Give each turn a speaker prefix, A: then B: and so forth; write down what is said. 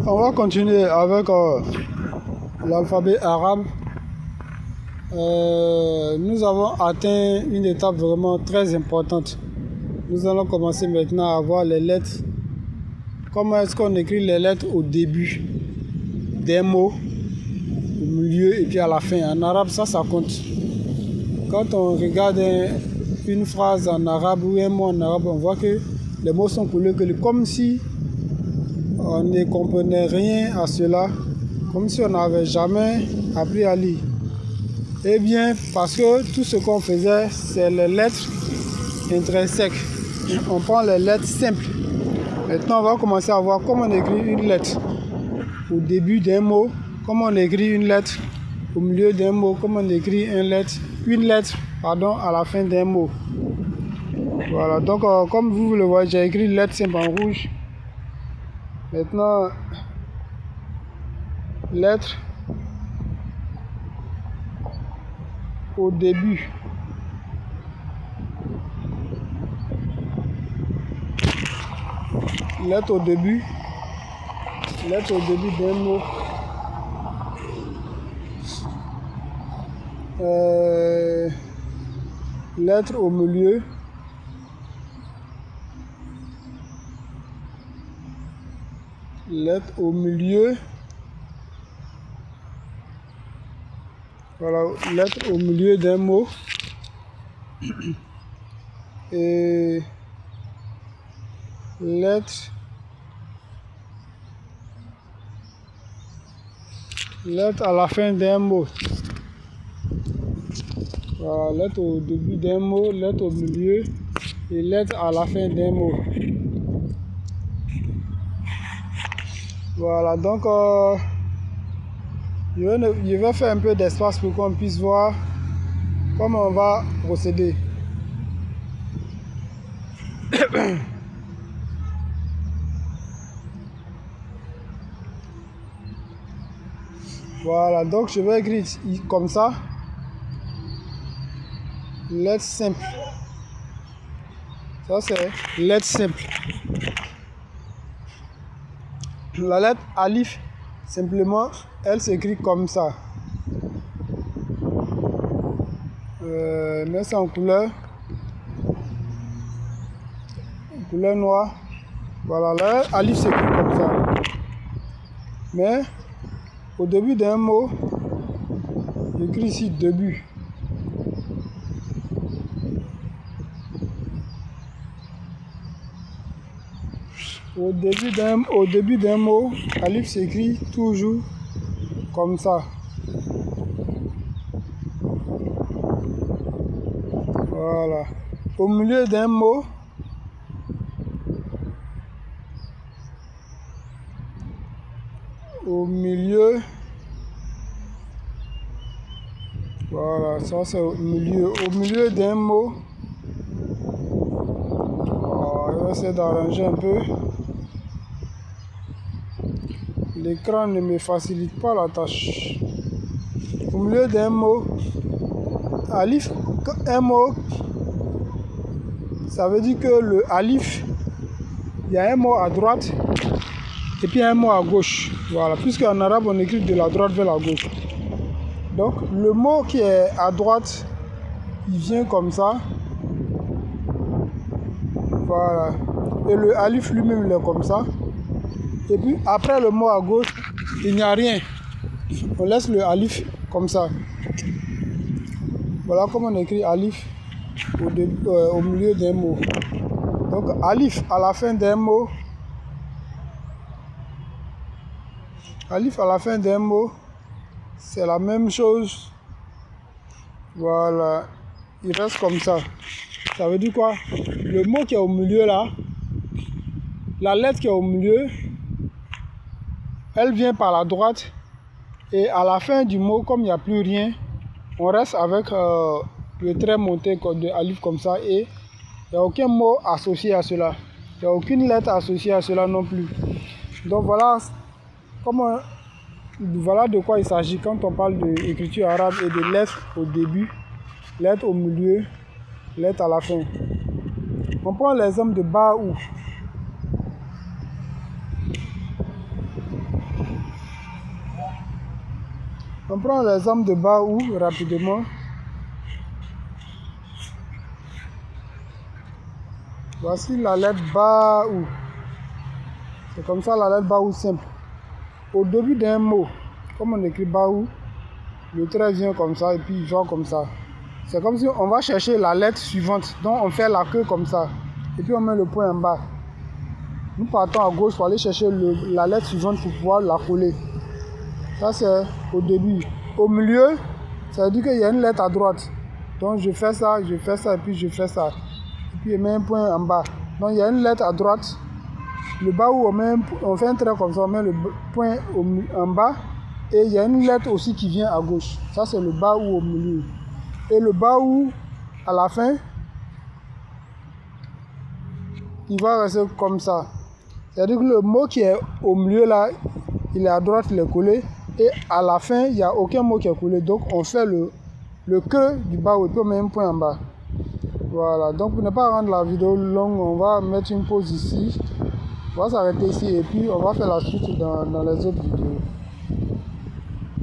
A: On va continuer avec l'alphabet arabe. Nous avons atteint une étape vraiment très importante. Nous allons commencer maintenant à voir les lettres. Comment est-ce qu'on écrit les lettres au début des mots, au milieu et puis à la fin. En arabe, ça compte. Quand on regarde une phrase en arabe ou un mot en arabe, on voit que les mots sont coulés comme si on ne comprenait rien à cela, comme si on n'avait jamais appris à lire. Eh bien, parce que tout ce qu'on faisait, c'est les lettres intrinsèques. On prend les lettres simples. Maintenant, on va commencer à voir comment on écrit une lettre au début d'un mot, comment on écrit une lettre au milieu d'un mot, comment on écrit une lettre à la fin d'un mot. Voilà, donc comme vous le voyez, j'ai écrit une lettre simple en rouge. Maintenant, lettre au début. Lettre au début. Lettre au début d'un mot. Lettre au milieu. Lettre au milieu. Voilà, lettre au milieu d'un mot. Et lettre à la fin d'un mot. Voilà, lettre au début d'un mot, lettre au milieu et lettre à la fin d'un mot. Voilà, donc je vais faire un peu d'espace pour qu'on puisse voir comment on va procéder. Voilà, donc je vais écrire comme ça. Lettre simple. Ça c'est lettre simple. La lettre alif, simplement, elle s'écrit comme ça. Mets ça en couleur noire. Voilà, la lettre alif s'écrit comme ça. Mais au début d'un mot, j'écris ici début. Au début d'un mot, alif s'écrit toujours comme ça. Voilà. Au milieu d'un mot, voilà, ça c'est au milieu. Au milieu d'un mot, je vais essayer d'arranger un peu. L'écran ne me facilite pas la tâche. Au milieu d'un mot, alif, un mot, ça veut dire que le alif, il y a un mot à droite et puis un mot à gauche. Voilà, puisqu'en arabe on écrit de la droite vers la gauche. Donc le mot qui est à droite, il vient comme ça. Voilà. Et le alif lui-même, il est comme ça. Et puis après le mot à gauche, il n'y a rien. On laisse le alif comme ça. Voilà comment on écrit alif au milieu d'un mot. Donc alif à la fin d'un mot. Alif à la fin d'un mot, c'est la même chose. Voilà. Il reste comme ça. Ça veut dire quoi? Le mot qui est au milieu là, la lettre qui est au milieu, elle vient par la droite. Et à la fin du mot, comme il n'y a plus rien, on reste avec le trait monté de alif comme ça. Et il n'y a aucun mot associé à cela. Il n'y a aucune lettre associée à cela non plus. Donc voilà de quoi il s'agit quand on parle d'écriture arabe et de lettres au début, lettres au milieu, lettres à la fin. On prend l'exemple de Baou. On prend l'exemple de Baou rapidement. Voici la lettre Baou. C'est comme ça la lettre Baou simple. Au début d'un mot, comme on écrit Baou, le trait vient comme ça et puis il va comme ça. C'est comme si on va chercher la lettre suivante. Donc on fait la queue comme ça. Et puis on met le point en bas. Nous partons à gauche pour aller chercher la lettre suivante pour pouvoir la coller. Ça c'est au début. Au milieu, ça veut dire qu'il y a une lettre à droite. Donc je fais ça et puis je fais ça. Et puis je mets un point en bas. Donc il y a une lettre à droite. Le bas où on fait un trait comme ça, on met le point en bas. Et il y a une lettre aussi qui vient à gauche. Ça c'est le bas ou au milieu. Et le bas où à la fin, il va rester comme ça. C'est-à-dire que le mot qui est au milieu là, il est à droite, il est collé. Et à la fin, il n'y a aucun mot qui est collé. Donc on fait le creux du bas et puis on met un point en bas. Voilà, donc pour ne pas rendre la vidéo longue, on va mettre une pause ici. On va s'arrêter ici et puis on va faire la suite dans les autres vidéos.